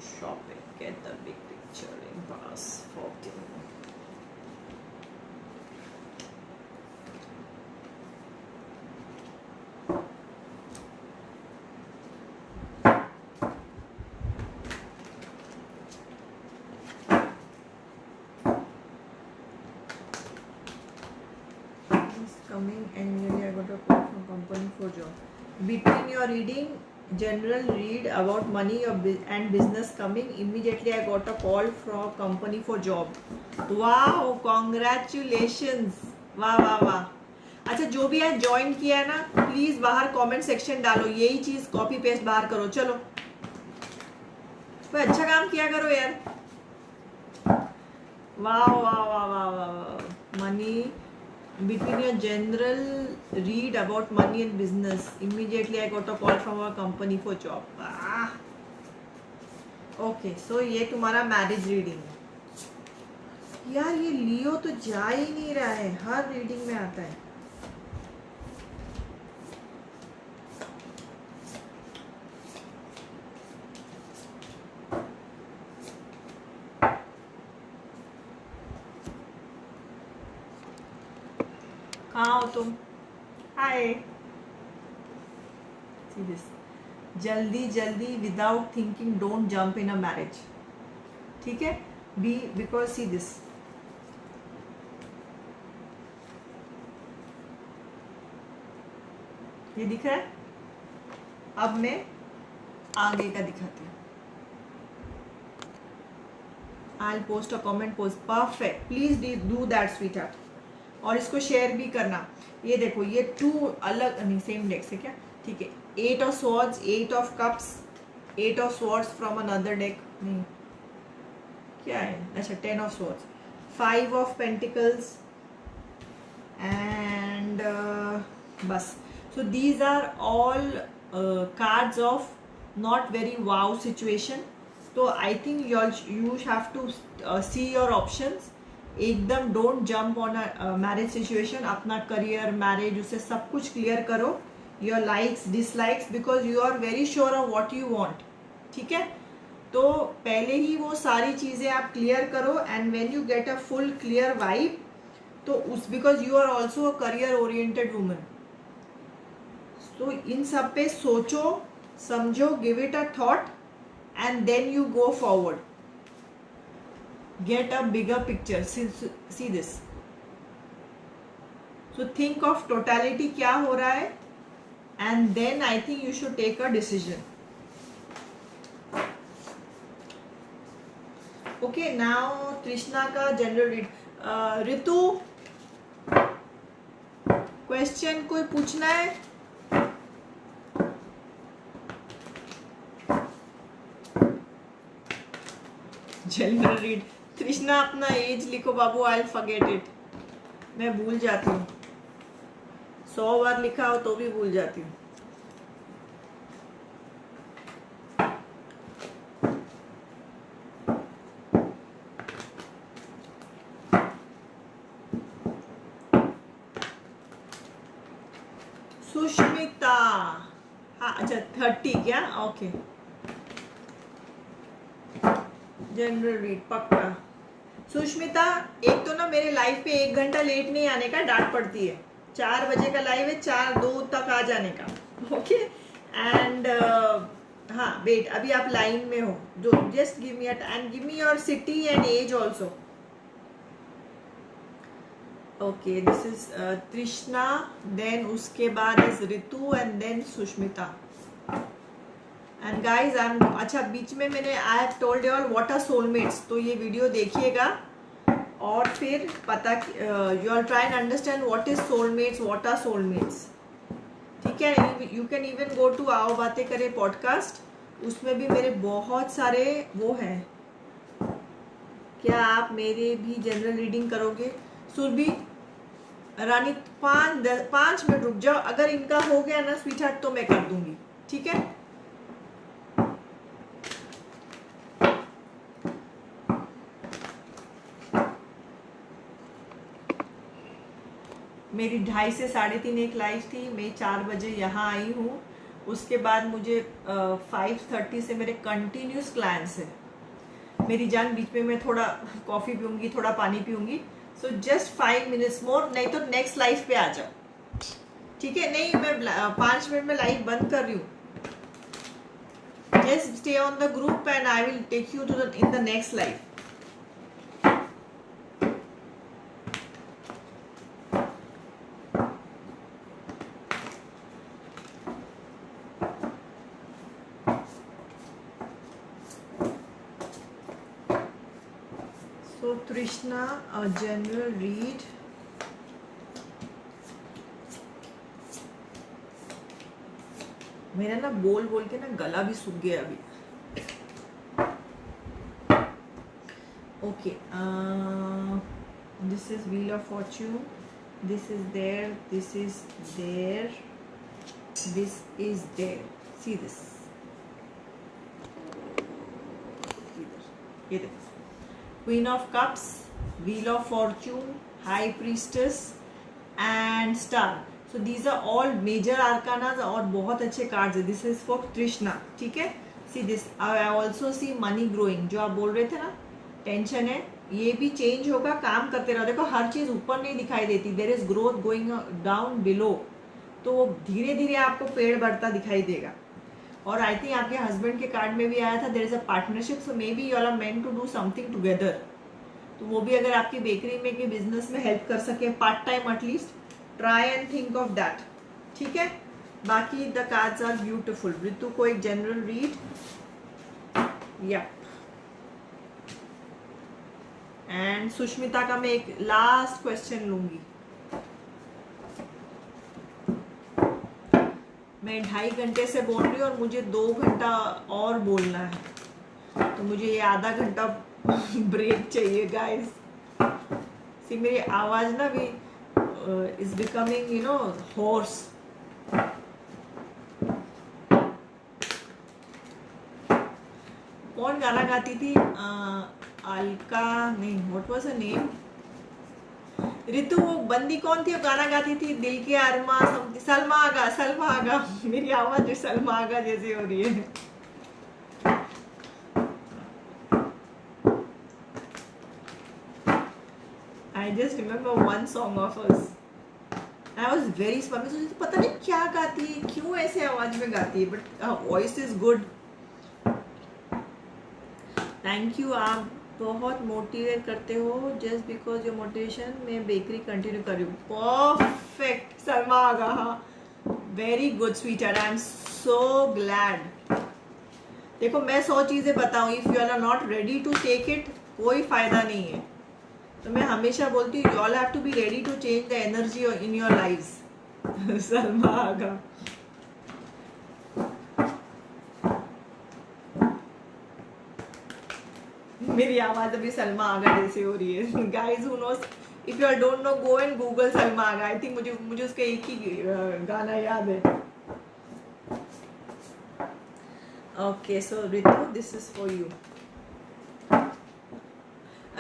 Shopping, get the big picture in pass 14। Coming and really I got a call from company for job. Between your reading, general read about money and business coming, immediately I got a call from company for job. Wow, congratulations! वाह वाह वाह। अच्छा, जो भी आज ज्वाइन किया है ना, प्लीज बाहर कमेंट सेक्शन डालो, यही चीज कॉपी पेस्ट बाहर करो। चलो कोई अच्छा काम किया करो यार। वाह वाह वाह वाह वाह। Money between your general read about money and business, immediately I got a call from a company for job. Okay, so ये तुम्हारा मैरिज रीडिंग है यार। ये लियो तो जा ही नहीं रहा है, हर रीडिंग में आता है। कहाँ हो तुम? हाय। सी दिस, जल्दी जल्दी without thinking don't jump in a marriage, ठीक है? बी बिकॉज सी दिस, ये दिख रहा है। अब मैं आगे का दिखाती हूँ। I post a comment post, perfect, please do that sweet heart. और इसको शेयर भी करना। ये देखो, ये 2 अलग नहीं, सेम डेक से क्या, ठीक है? 8 of swords, 8 of cups, 8 of swords from another deck, नहीं क्या है, अच्छा 10 of swords, 5 of pentacles and बस। So these are all cards of not very wow situation. तो I think you have to see your options. एकदम don't jump on a marriage situation. अपना करियर, मैरिज, उसे सब कुछ क्लियर करो, your likes dislikes, because you are very sure of what you want, ठीक है? तो पहले ही वो सारी चीजें आप क्लियर करो, and when you get a full clear vibe, तो उस, because you are also a career oriented woman, तो इन सब पे सोचो, समझो, give it a thought, and then you go forward. Get a bigger picture. See this. So think of totality, क्या हो रहा है, and then I think you should take a decision. Okay, now Trishna का general read. रितु, क्वेश्चन कोई पूछना है? General read. कृष्णा, अपना एज लिखो बाबू, आई फॉरगेट इट, मैं भूल जाती हूँ। 100 बार लिखा हो तो भी भूल जाती हूँ। सुष्मिता, हाँ अच्छा 30 क्या, ओके। जनरल रीड पक्का। सुष्मिता, एक तो ना मेरे लाइव पे 1 घंटा लेट नहीं आने का डांट पड़ती है। 4 बजे का लाइव है, 4:02 तक आ जाने का, ओके। एंड हाँ वेट, अभी आप लाइन में हो, जो just give me and give me your city and age also. Okay, this is Trishna, then उसके बाद is Ritu and then Sushmita. And guys I am, अच्छा बीच में मैंने I have told you all what are soulmates, तो ये वीडियो देखिएगा और फिर पता you are try and understand what is soulmates, what are soulmates, ठीक है। You can even go to आओ बातें करें पॉडकास्ट, उसमें भी मेरे बहुत सारे वो हैं। क्या आप मेरे भी जनरल रीडिंग करोगे? सुरभि रानी, 5 मिनट रुक जाओ, अगर इनका हो गया ना स्वीट हार्ट तो मैं कर दूंगी, ठीक है। मेरी 2:30 से 3:30 एक लाइव थी, मैं 4 बजे यहाँ आई हूँ। उसके बाद मुझे 5:30 से मेरे कंटिन्यूस क्लाइंट्स है। मेरी जान, बीच में मैं थोड़ा कॉफ़ी पीऊँगी, थोड़ा पानी पीऊँगी, सो जस्ट 5 मिनट्स मोर, नहीं तो नेक्स्ट लाइव पे आ जाओ, ठीक है। नहीं, मैं 5 मिनट में लाइव बंद कर रही हूँ। Just stay on the group and I will take you to the in the next live. So Trishna, a general read. मेरा ना बोल बोल के ना गला भी सूख गया अभी। Okay, this is wheel of fortune, this is there, this is there, this is there, see this, ये देखो, queen of cups, wheel of fortune, high priestess and star. So these are all major arcanas और बहुत अच्छे कार्ड्स है। दिस इज फॉर तृष्णा, ठीक है। See this, I also C money growing, जो आप बोल रहे थे ना टेंशन है, ये भी चेंज होगा, काम करते रहो। देखो हर चीज ऊपर नहीं दिखाई देती, there is growth going down below, तो धीरे धीरे आपको पेड़ बढ़ता दिखाई देगा। और आई थिंक आपके हस्बैंड के कार्ड में भी आया था, there is a partnership, so maybe you are meant to do something together, तो वो भी अगर आपकी बेकरी में के बिजनेस में हेल्प कर सके part time at least, try and think of that, ठीक है। बाकी द कार्ड्स आर ब्यूटिफुल। ऋतु को एक जनरल रीड, या एंड सुष्मिता का मैं एक लास्ट क्वेश्चन लूंगी। मैं 2.5 घंटे से बोल रही हूँ और मुझे 2 घंटा और बोलना है, तो मुझे ये आधा घंटा ब्रेक चाहिए गाइस। सी मेरी आवाज ना भी is becoming you know hoarse. कौन गाना गाती थी? अलका नहीं, what was her name? Ritu, वो बंदी कौन थी वो गाना गाती थी, दिल के अरमा, सलमा आगा, सलमा आगा। मेरी आवाज जो सलमा आगा जैसी हो रही है। I just remember one song of us. I was very smart. मैं सोचती पता नहीं क्या गाती है, क्यों ऐसे आवाज में गाती है, but her voice is good. Thank you, आप बहुत मोटिवेट करते हो। जस्ट बिकॉज योर मोटिवेशन मैं बेकरी कंटिन्यू कर रही हूँ। परफेक्ट सलमा आगा, हाँ very good sweetheart, I am so glad. देखो मैं 100 चीजें बताऊँ, if you are not ready to take it कोई फायदा नहीं है। तो मैं हमेशा बोलती हूँ, you all have to be ready to change the energy in your life. Salma Agha, मेरी आवाज अभी सलमा आगा जैसे हो रही है। Guys who knows, if you all don't know, go and Google Salma Agha. I think मुझे उसका एक ही गाना याद है। Okay, so Ritu, this is for you.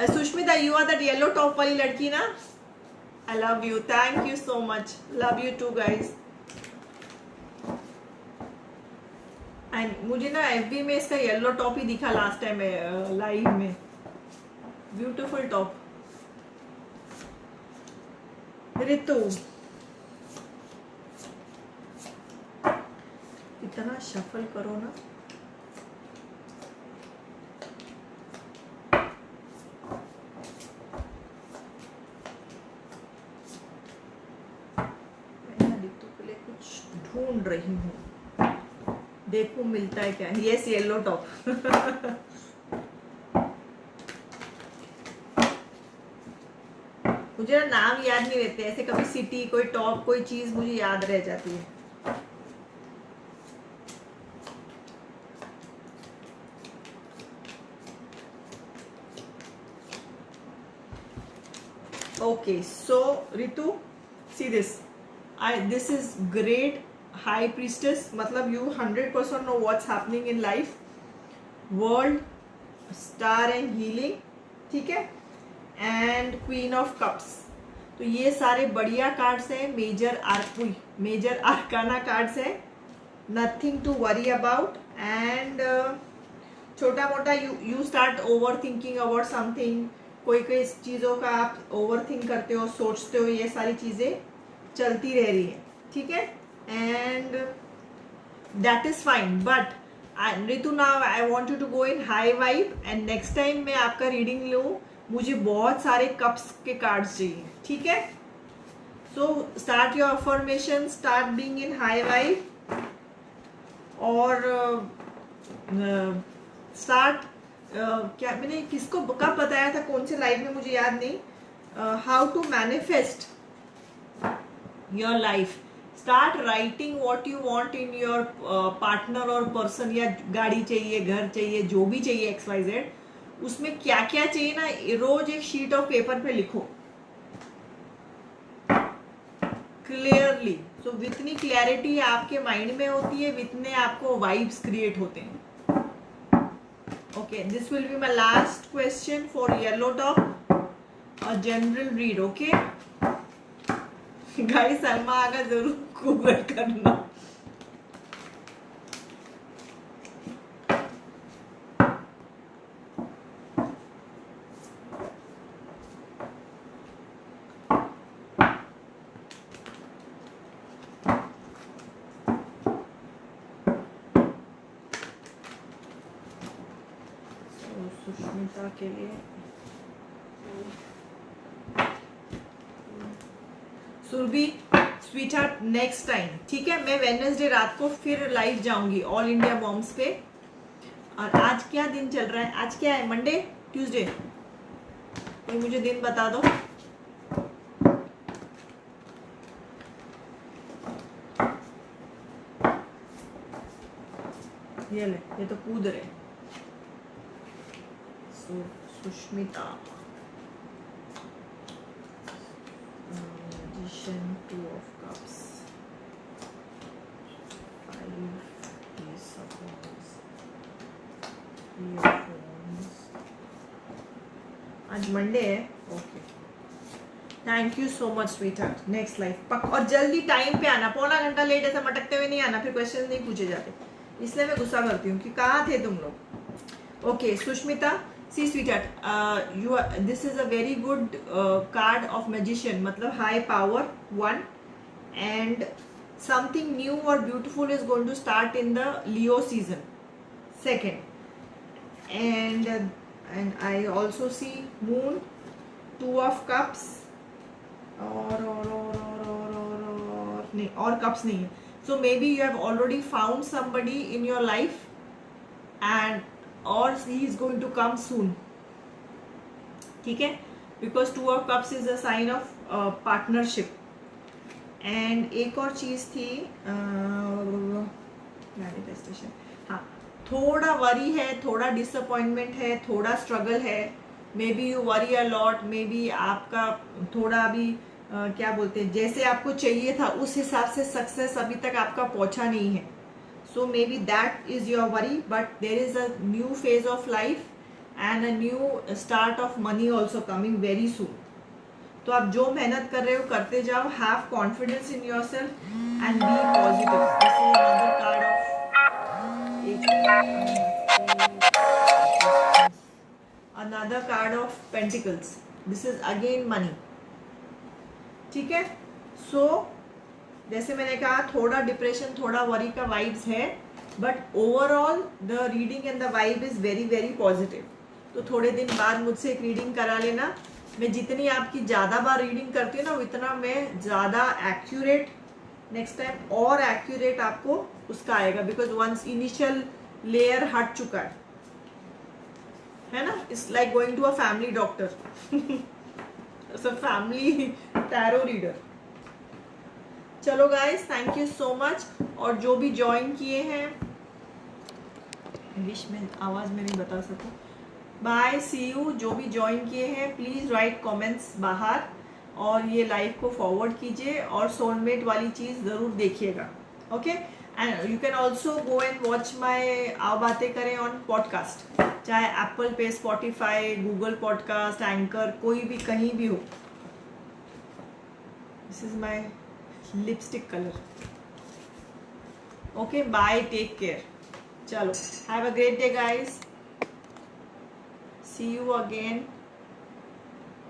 Sushmita, you are that yellow top वाली लड़की ना? I love you, thank you so much, love you too guys. मुझे ना एफबी में इसका येलो टॉप ही दिखा लास्ट टाइम लाइव में, ब्यूटीफुल टॉप। ऋतु, इतना शफल करो ना। मैं ऋतु के लिए कुछ ढूंढ रही हूँ, देखो मिलता है क्या। Yes, yellow top. मुझे ना नाम याद नहीं रहते ऐसे, कभी सिटी, कोई टॉप, कोई चीज मुझे याद रह जाती है। Okay, so Ritu, see this. This is great high priestess. मतलब you 100% know what's happening in life. World, star and healing, ठीक है? And Queen of Cups. तो ये सारे बढ़िया कार्ड्स हैं, मेजर आर्काना कार्ड्स हैं. Nothing to worry about. And छोटा मोटा you start overthinking about something. कोई कोई चीज़ों का आप ओवर थिंक करते हो, सोचते हो, ये सारी चीज़ें चलती रह रही है, ठीक है? And that is fine, but Ritu now I want you to go in high vibe, and next time मैं आपका रीडिंग लूँ, मुझे बहुत सारे कप्स के कार्ड्स चाहिए, ठीक है? So start your affirmation, start being in high vibe, और स्टार्ट क्या मैंने किसको कब बताया था, कौन से लाइफ में मुझे याद नहीं, how to manifest your life. Start writing what you want in your partner और पर्सन, या गाड़ी चाहिए, घर चाहिए, जो भी चाहिए XYZ, उसमें क्या क्या चाहिए ना, रोज एक शीट ऑफ पेपर पे लिखो क्लियरली. सो जितनी क्लैरिटी आपके माइंड में होती है, उतने आपको वाइब्स क्रिएट होते हैं. Okay, this will be my last question for yellow top, a general read, okay? Guys, Salma आगा जरूर गूगल करना. सुष्मिता के लिए सुरभि स्वीटहार्ट, नेक्स्ट टाइम, ठीक है? मैं वेडनेसडे रात को फिर लाइव जाऊंगी ऑल इंडिया बॉम्ब्स पे. और आज क्या दिन चल रहा है? आज क्या है? Monday, Tuesday? कोई मुझे दिन बता दो. ये ले, ये तो कूद रहे. Sushmita, Magician, 2 of Cups, 5 Ace of Wands, 3 of Wands. आज मंडे है. Okay, thank you so much sweetheart. Next life और जल्दी टाइम पे आना, पौना घंटा लेट ऐसा मटकते हुए नहीं आना, फिर क्वेश्चन नहीं पूछे जाते, इसलिए मैं गुस्सा करती हूँ कि कहाँ थे तुम लोग. Okay Sushmita, see sweetheart, this is a very good card of magician, मतलब high power, 1, and something new or beautiful is going to start in the Leo season, 2nd, and I also see moon, 2 of cups, और नहीं, और cups नहीं है. So maybe you have already found somebody in your life, and or he is going to come soon, ठीक है? Because 2 of Cups is a sign of partnership. And एक और चीज थी मैनिफेस्टेशन. हाँ, थोड़ा वरी है, थोड़ा डिसअपॉइंटमेंट है, थोड़ा स्ट्रगल है. May be you worry a lot, may be आपका थोड़ा अभी क्या बोलते हैं, जैसे आपको चाहिए था उस हिसाब से सक्सेस अभी तक आपका पहुंचा नहीं है. So maybe that is your worry, but there is a new phase of life and a new start of money also coming very soon. तो आप जो मेहनत कर रहे हो करते जाओ. Have confidence in yourself and be positive. This is another card of Another card of Pentacles. This is again money. ठीक है. So जैसे मैंने कहा थोड़ा डिप्रेशन, थोड़ा वरी का वाइब्स है, but overall the reading and the vibe is very very positive. तो थोड़े दिन बाद मुझसे एक रीडिंग करा लेना. मैं जितनी आपकी ज़्यादा बार रीडिंग करती हूँ ना, उतना मैं ज़्यादा एक्यूरेट नेक्स्ट टाइम और एक्यूरेट आपको उसका आएगा, बिकॉज वंस इनिशियल लेयर हट चुका है ना. It's like going to a family doctor, family tarot reader. चलो guys, thank you so much. और जो भी ज्वाइन किए हैं, विश में आवाज़ में नहीं बता सकूं. Bye, see you. जो भी ज्वाइन किए हैं प्लीज़ राइट कमेंट्स बाहर, और ये लाइव को फॉरवर्ड कीजिए, और सोलमेट वाली चीज़ ज़रूर देखिएगा. Okay, and you can also go and watch my आओ बातें करें ऑन पॉडकास्ट, चाहे एप्पल पे, स्पॉटिफाई, गूगल पॉडकास्ट, एंकर, कोई भी कहीं भी हो. This is my lipstick colour. Okay, bye, take care. चलो, have a great day guys. See you again.